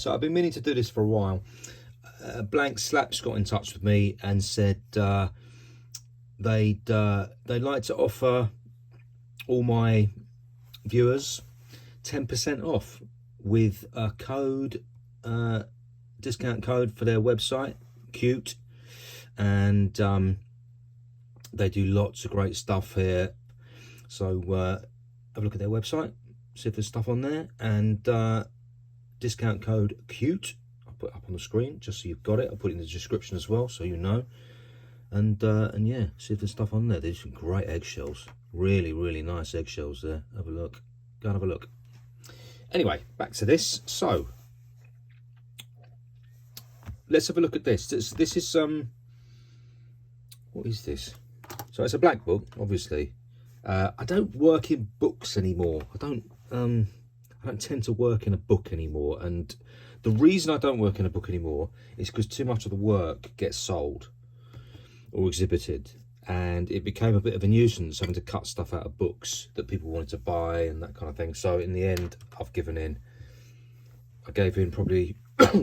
So I've been meaning to do this for a while. Blank Slaps got in touch with me and said they'd like to offer all my viewers 10% off with a code, discount code for their website. Cute. And they do lots of great stuff here. So have a look at their website, see if there's stuff on there, and discount code CUTE. I'll put it up on the screen just so you've got it. I'll put it in the description as well so you know. And yeah, see if there's stuff on there. There's some great eggshells, really nice eggshells there. Have a look, go and have a look. Anyway, back to this. So let's have a look at this. This is what is this? So it's a black book, obviously. I don't work in books anymore. I don't tend to work in a book anymore. And the reason I don't work in a book anymore is because too much of the work gets sold or exhibited. And it became a bit of a nuisance having to cut stuff out of books that people wanted to buy and that kind of thing. So in the end, I've given in. I gave in probably,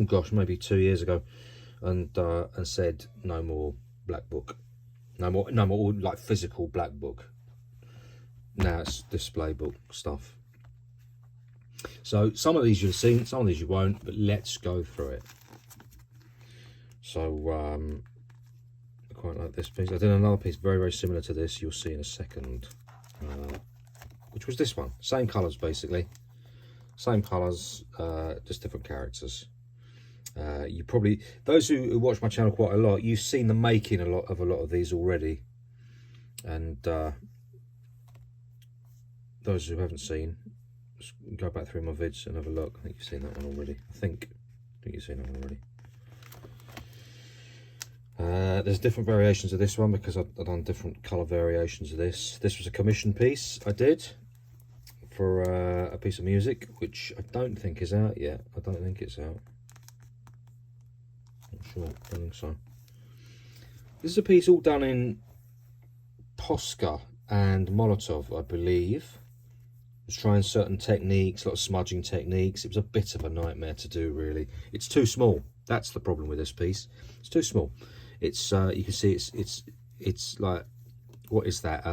gosh, maybe 2 years ago, and said no more black book. No more like physical black book. Now it's display book stuff. So some of these you've seen, some of these you won't, but let's go through it. So I quite like this piece. I did another piece very similar to this, you'll see in a second, which was this one. Same colours basically, same colours, just different characters. You probably, those who watch my channel quite a lot, you've seen the making of a lot of these already, and those who haven't seen, just go back through my vids and have a look. I think you've seen that one already. I think you've seen that one already. There's different variations of this one because I've done different colour variations of this. This was a commission piece I did for a piece of music, which I don't think is out yet. I don't think it's out. Not sure, I don't think so. This is a piece all done in Posca and Molotov, I believe. I was trying certain techniques, a lot of smudging techniques. It was a bit of a nightmare to do, really. It's too small. That's the problem with this piece. It's too small. It's you can see it's like, what is that?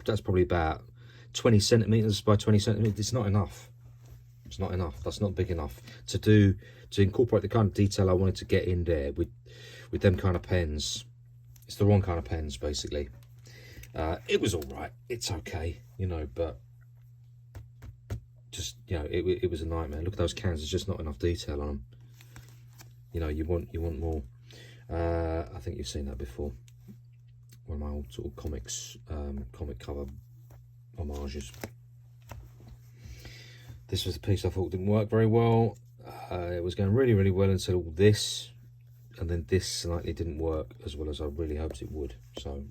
That's probably about 20 centimeters by 20 centimeters. It's not enough. It's not enough. That's not big enough to incorporate the kind of detail I wanted to get in there with them kind of pens. It's the wrong kind of pens, basically. It was all right. It's okay, you know, but just, you know, it was a nightmare. Look at those cans. There's just not enough detail on them. You know, you want more. I think you've seen that before. One of my old sort of comics, comic cover homages. This was a piece I thought didn't work very well. It was going really well until all this, and then this slightly didn't work as well as I really hoped it would. So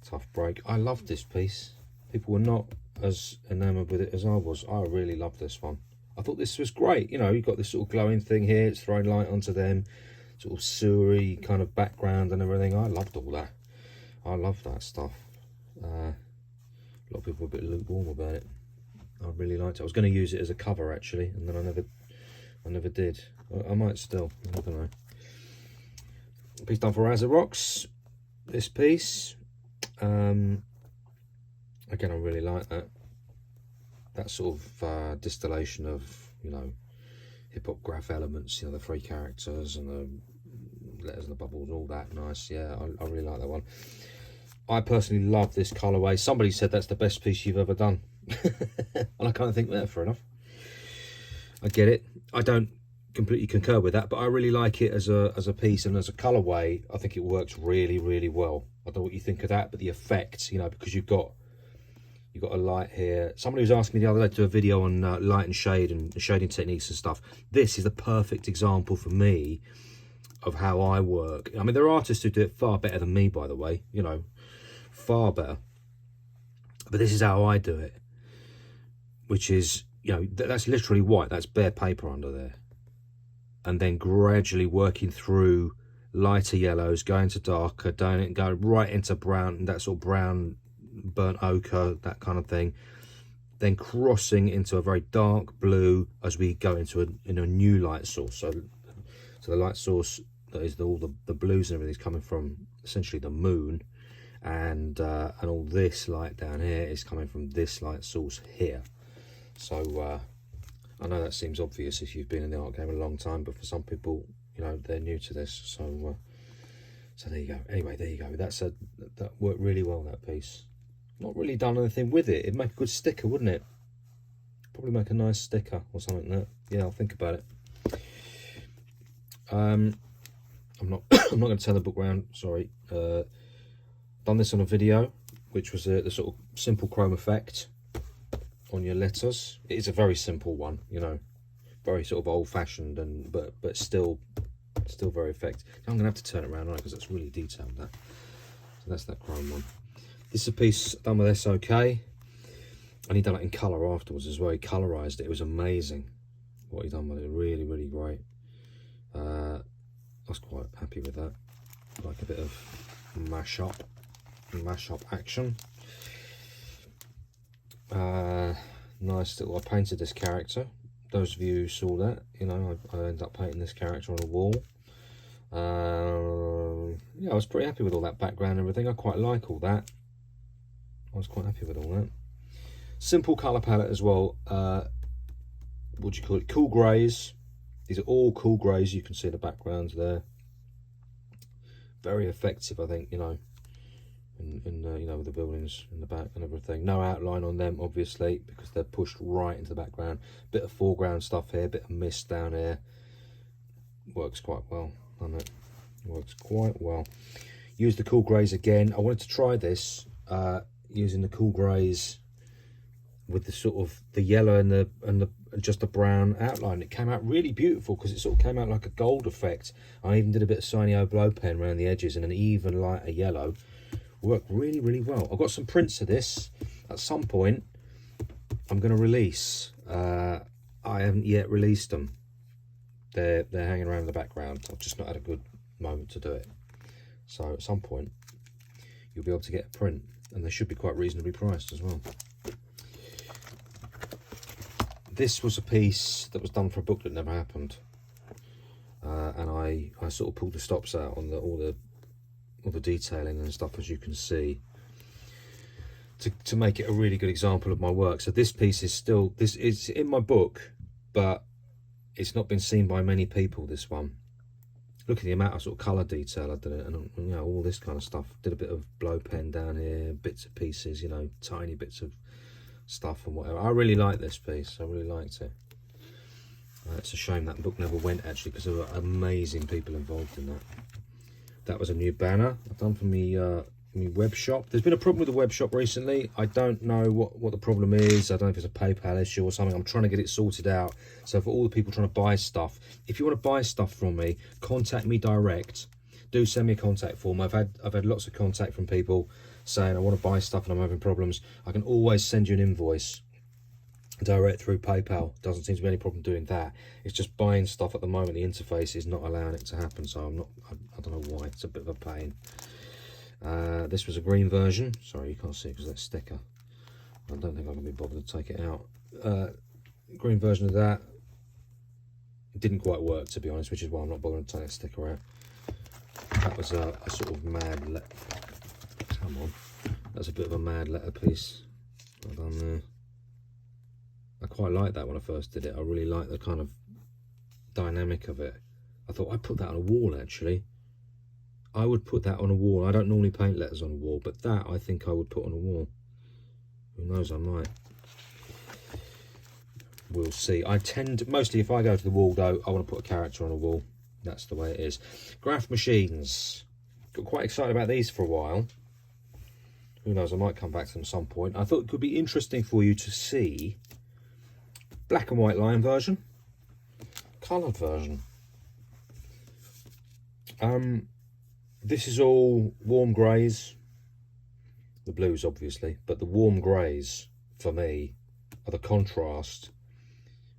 tough break. I loved this piece. People were not as enamored with it as I was. I really loved this one. I thought this was great. You know, you've got this sort of glowing thing here. It's throwing light onto them, sort of sewery kind of background and everything. I loved all that. I loved that stuff. A lot of people were a bit lukewarm about it. I really liked it. I was going to use it as a cover actually, and then I never did. I might still. I don't know. Piece done for Rocks. This piece. Again, I really like that. That sort of distillation of, you know, hip-hop graph elements, you know, the three characters and the letters and the bubbles, all that nice. Yeah, I really like that one. I personally love this colourway. Somebody said that's the best piece you've ever done. And I kind of think, yeah, fair enough. I get it. I don't completely concur with that, but I really like it as a piece and as a colourway. I think it works really well. I don't know what you think of that, but the effect, you know, because you've got a light here. Somebody was asking me the other day to do a video on light and shade and shading techniques and stuff. This is the perfect example for me of how I work. I mean, there are artists who do it far better than me, by the way, you know, far better. But this is how I do it, which is, you know, that's literally white. That's bare paper under there. And then gradually working through lighter yellows, going to darker, going right into brown, that sort of brown, burnt ochre, that kind of thing. then crossing into a very dark blue as we go into a new light source. So the light source that is all the blues and everything is coming from essentially the moon, and all this light down here is coming from this light source here. So I know that seems obvious if you've been in the art game a long time, but for some people, you know, they're new to this. So so there you go. Anyway, there you go. That worked really well, that piece. Not really done anything with it. It'd make a good sticker, wouldn't it? Probably make a nice sticker or something like that. Yeah, I'll think about it. I'm not I'm not going to turn the book around, sorry. Done this on a video, which was the sort of simple chrome effect on your letters. It is a very simple one, you know, very sort of old-fashioned, and but still very effective. I'm gonna have to turn it around, because that's really detailed, that. So that's that chrome one. This is a piece done with SOK, and he done it in colour afterwards as well. He colorized it. It was amazing what he done with it. Really, really great. I was quite happy with that. Like a bit of mash-up action. Nice little. I painted this character. Those of you who saw that, you know, I ended up painting this character on a wall. Yeah, I was pretty happy with all that background and everything. I quite like all that. I was quite happy with all that. Simple colour palette as well. What do you call it? Cool greys. These are all cool greys. You can see the backgrounds there. Very effective, I think, you know, in you know, with the buildings in the back and everything. No outline on them, obviously, because they're pushed right into the background. Bit of foreground stuff here, bit of mist down here. Works quite well, doesn't it? Works quite well. Use the cool greys again. I wanted to try this using the cool greys with the sort of the yellow and the just a brown outline. It came out really beautiful because it sort of came out like a gold effect. I even did a bit of Cyanio blow pen around the edges and an even lighter yellow. Worked really, really well. I've got some prints of this. At some point, I'm going to release. I haven't yet released them. They're hanging around in the background. I've just not had a good moment to do it. So at some point, you'll be able to get a print, and they should be quite reasonably priced as well. This was a piece that was done for a book that never happened, and I sort of pulled the stops out on all the detailing and stuff, as you can see, to make it a really good example of my work. So this piece is still, it's in my book, but it's not been seen by many people, this one. Look at the amount of sort of colour detail I did it, and you know, all this kind of stuff. Did a bit of blow pen down here, bits and pieces, you know, tiny bits of stuff and whatever. I really like this piece. I really liked it. It's a shame that book never went, actually, because there were amazing people involved in that. That was a new banner I've done for me web shop. There's been a problem with the web shop recently. I don't know what the problem is. I don't know if it's a PayPal issue or something. I'm trying to get it sorted out. So for all the people trying to buy stuff, if you want to buy stuff from me, contact me direct. Do send me a contact form. I've had lots of contact from people saying I want to buy stuff and I'm having problems. I can always send you an invoice direct through PayPal. Doesn't seem to be any problem doing that. It's just buying stuff at the moment. The interface is not allowing it to happen, so I don't know why. It's a bit of a pain. This was a green version. Sorry, you can't see it because of that sticker. I don't think I'm going to be bothered to take it out. Green version of that. It didn't quite work, to be honest, which is why I'm not bothering to take that sticker out. That was a sort of mad letter. Come on. That's a bit of a mad letter piece. Well done there. I quite liked that when I first did it. I really liked the kind of dynamic of it. I thought I'd put that on a wall, actually. I would put that on a wall. I don't normally paint letters on a wall, but that I think I would put on a wall. Who knows, I might. We'll see. I tend, mostly if I go to the wall though, I want to put a character on a wall. That's the way it is. Graph machines. Got quite excited about these for a while. Who knows, I might come back to them at some point. I thought it could be interesting for you to see black and white line version, coloured version. This is all warm greys, the blues obviously, but the warm greys for me are the contrast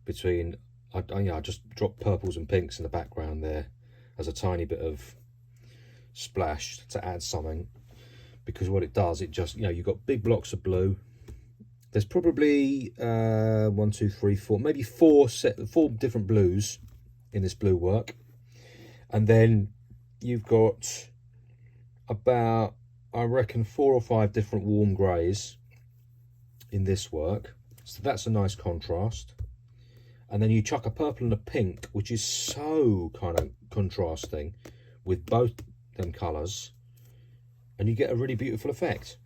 between, I just dropped purples and pinks in the background there as a tiny bit of splash to add something, because what it does, it just, you know, you've got big blocks of blue, There's probably 1, 2, 3, 4, maybe four different blues in this blue work. And then you've got about, I reckon, 4 or 5 different warm greys in this work. So that's a nice contrast. And then you chuck a purple and a pink, which is so kind of contrasting with both them colours, and you get a really beautiful effect.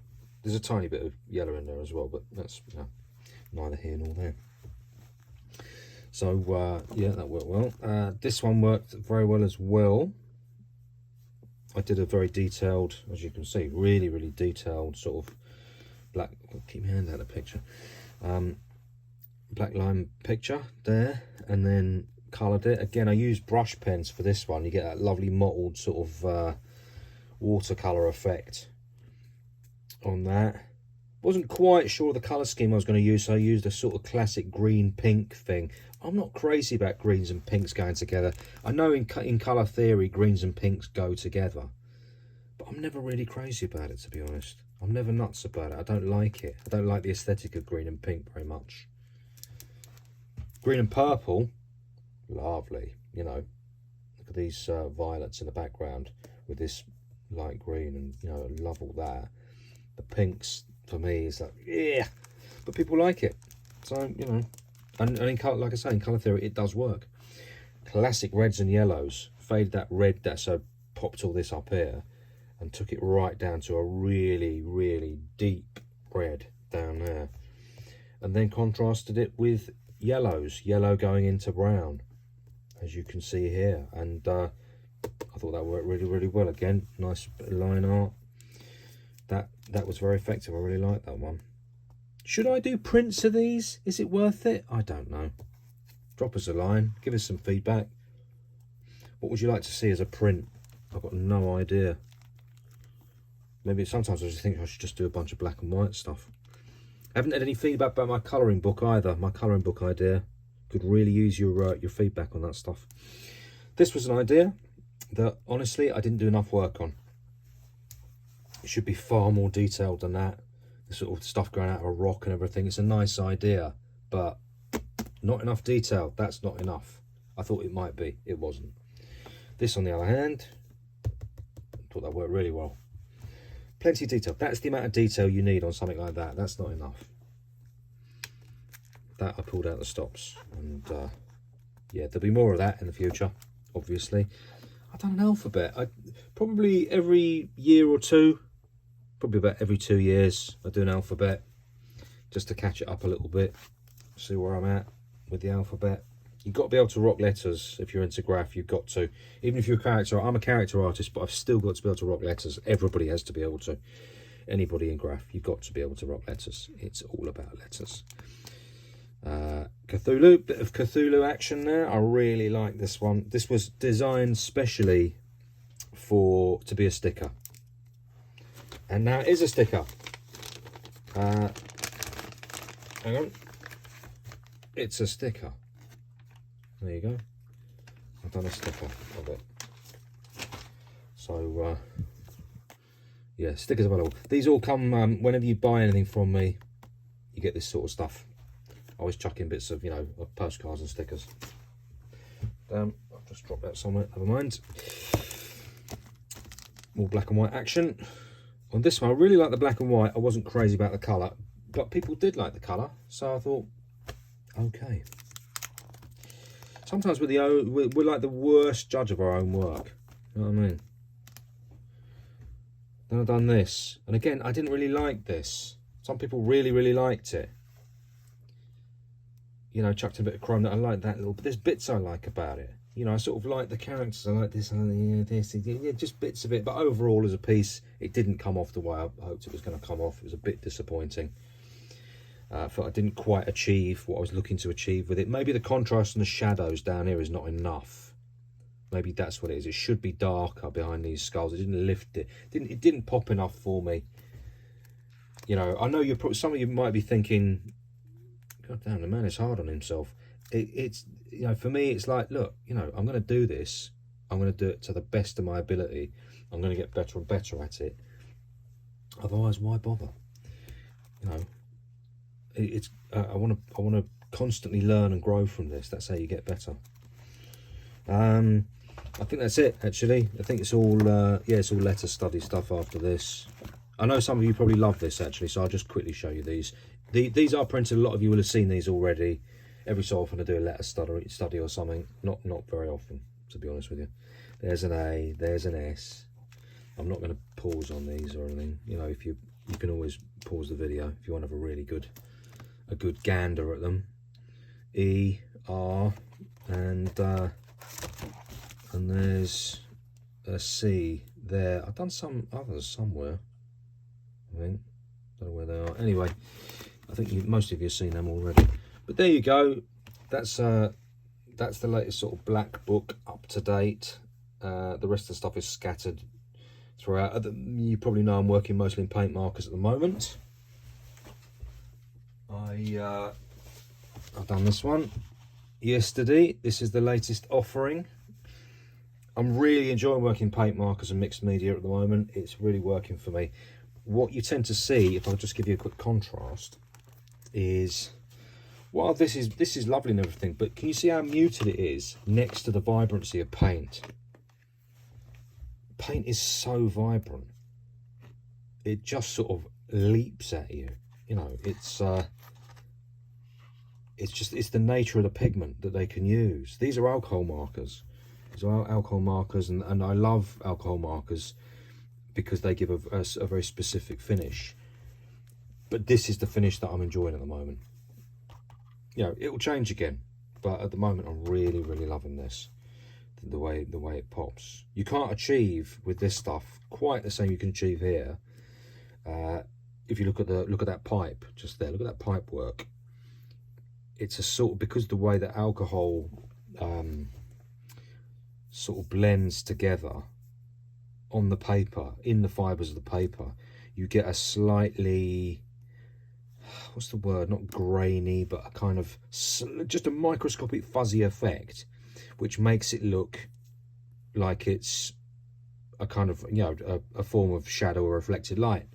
There's a tiny bit of yellow in there as well, but that's, you know, neither here nor there. So yeah, that worked well. This one worked very well as well. I did a very detailed, as you can see, really, really detailed sort of black, I'll keep my hand out of the picture, black line picture there, and then coloured it. Again, I used brush pens for this one. You get that lovely mottled sort of watercolour effect on that. Wasn't quite sure of the colour scheme I was going to use, so I used a sort of classic green pink thing. I'm not crazy about greens and pinks going together. I know in colour theory greens and pinks go together, but I'm never really crazy about it, to be honest. I'm never nuts about it. I don't like it. I don't like the aesthetic of green and pink very much. Green and purple, lovely, you know. Look at these violets in the background with this light green, and, you know, I love all that. The pinks, for me, is like, yeah, but people like it. So, you know, and in colour, like I say, in colour theory, it does work. Classic reds and yellows, faded that red, that so popped all this up here, and took it right down to a really, really deep red down there. And then contrasted it with yellows, yellow going into brown, as you can see here. And I thought that worked really, really well. Again, nice bit of line art. That was very effective. I really like that one. Should I do prints of these? Is it worth it? I don't know. Drop us a line. Give us some feedback. What would you like to see as a print? I've got no idea. Maybe sometimes I just think I should just do a bunch of black and white stuff. I haven't had any feedback about my colouring book either. My colouring book idea. Could really use your feedback on that stuff. This was an idea that, honestly, I didn't do enough work on. It should be far more detailed than that. The sort of stuff going out of a rock and everything. It's a nice idea, but not enough detail. That's not enough. I thought it might be. It wasn't. This, on the other hand, I thought that worked really well. Plenty of detail. That's the amount of detail you need on something like that. That's not enough. That I pulled out the stops. And yeah, there'll be more of that in the future, obviously. I've done an alphabet. Probably every year or two, probably about every 2 years, I do an alphabet just to catch it up a little bit, see where I'm at with the alphabet. You've got to be able to rock letters if you're into graph. You've got to. Even if you're a character, I'm a character artist, but I've still got to be able to rock letters. Everybody has to be able to. Anybody in graph, you've got to be able to rock letters. It's all about letters. Cthulhu, bit of Cthulhu action there. I really like this one. This was designed specially to be a sticker, and now it is a sticker. Hang on, it's a sticker. There you go. I've done a sticker of it. So yeah, stickers available. These all come whenever you buy anything from me. You get this sort of stuff. I always chuck in bits of, you know, of postcards and stickers. I'll just drop that somewhere, never mind. More black and white action. On this one, I really like the black and white. I wasn't crazy about the colour, but people did like the colour, so I thought, okay. Sometimes we're like the worst judge of our own work. You know what I mean? Then I've done this, and again, I didn't really like this. Some people really, really liked it. You know, chucked in a bit of chrome. That I like that little, but there's bits I like about it. You know, I sort of like the characters. I like this, yeah, just bits of it. But overall, as a piece, it didn't come off the way I hoped it was going to come off. It was a bit disappointing. I thought I didn't quite achieve what I was looking to achieve with it. Maybe the contrast and the shadows down here is not enough. Maybe that's what it is. It should be darker behind these skulls. It didn't lift it. It didn't pop enough for me. You know, I know some of you might be thinking, God damn, the man is hard on himself. It's, you know, for me, it's like, look, you know, I'm going to do this. I'm going to do it to the best of my ability. I'm going to get better and better at it. Otherwise, why bother? You know, it's I want to constantly learn and grow from this. That's how you get better. I think that's it, actually. I think it's all yeah, it's all letter study stuff after this. I know some of you probably love this, actually, so I'll just quickly show you these. These are printed. A lot of you will have seen these already. Every so often I do a letter study or something. Not very often, to be honest with you. There's an A, there's an S. I'm not going to pause on these or anything. You know, if you can always pause the video if you want to have a good gander at them. E, R, and there's a C there. I've done some others somewhere, I think. Don't know where they are. Anyway, I think most of you have seen them already. But there you go. That's the latest sort of black book, up to date. The rest of the stuff is scattered throughout. You probably know I'm working mostly in paint markers at the moment. I've done this one yesterday. This is the latest offering. I'm really enjoying working paint markers and mixed media at the moment. It's really working for me. What you tend to see, if I'll just give you a quick contrast, is, well, this is lovely and everything, but can you see how muted it is next to the vibrancy of paint? Paint is so vibrant. It just sort of leaps at you. You know, it's the nature of the pigment that they can use. These are alcohol markers. These are alcohol markers, and I love alcohol markers because they give a very specific finish. But this is the finish that I'm enjoying at the moment. You know, it will change again, but at the moment I'm really loving this. The way it pops. You can't achieve with this stuff quite the same you can achieve here. If you look at that pipe just there, look at that pipe work. It's a sort of, because the way that alcohol sort of blends together on the paper, in the fibers of the paper, you get a slightly, what's the word, not grainy, but a kind of just a microscopic fuzzy effect, which makes it look like it's a kind of, you know, a form of shadow or reflected light.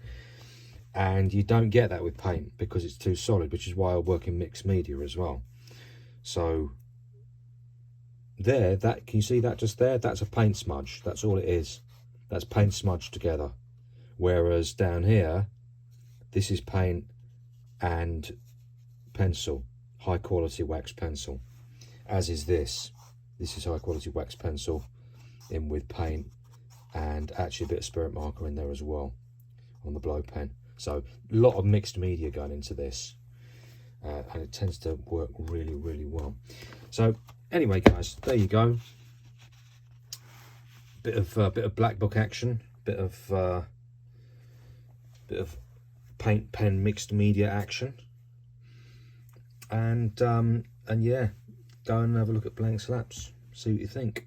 And you don't get that with paint because it's too solid, which is why I work in mixed media as well. So there, that, can you see that just there? That's a paint smudge. That's all it is. That's paint smudged together. Whereas down here, this is paint and pencil, high quality wax pencil, as is this. This is high quality wax pencil in with paint and actually a bit of spirit marker in there as well on the blow pen. So a lot of mixed media going into this, and it tends to work really well. So anyway, guys, there you go. Bit of black book action, bit of paint pen mixed media action, and yeah, go and have a look at blank slaps. See what you think.